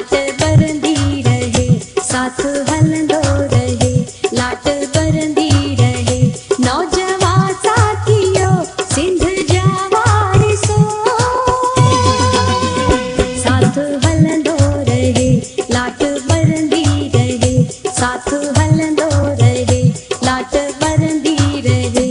लाट बरंदी रहे, साथ हलंदो रहे, लाट बरंदी रहे, नौजवान साथियों सिंध जा वारिसो, साथ हलंदो रहे, लाट बरंदी रहे, साथ हलंदो रहे, लाट बरंदी रहे।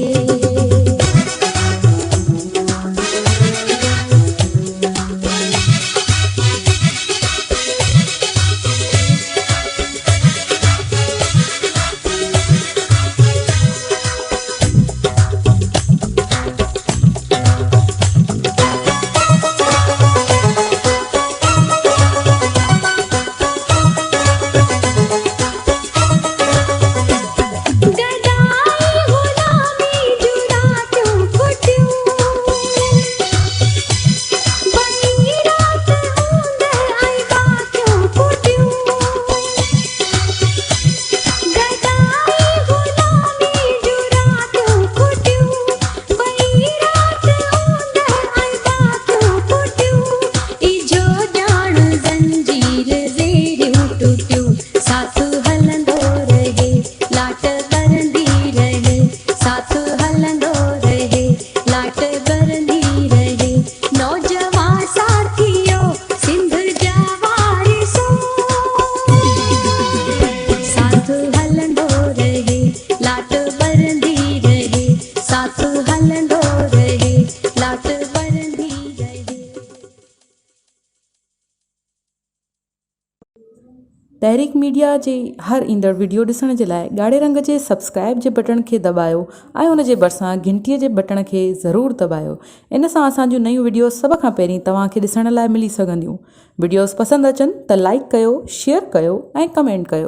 तहरीक मीडिया जे हर ईंदड़ वीडियो ॾिसण जे लाइ ॻाढ़े रंग जे सब्सक्राइब जे बटन खे दॿायो ऐं उन जे भरिसां घंटीअ जे बटन खे ज़रूरु दॿायो। इन सां असांजूं नयूं वीडियो सभ खां पहिरीं तव्हांखे ॾिसण लाइ मिली सघंदियूं। वीडियोस पसंदि अचनि त लाइक कयो, शेयर कयो ऐं कमेंट कयो।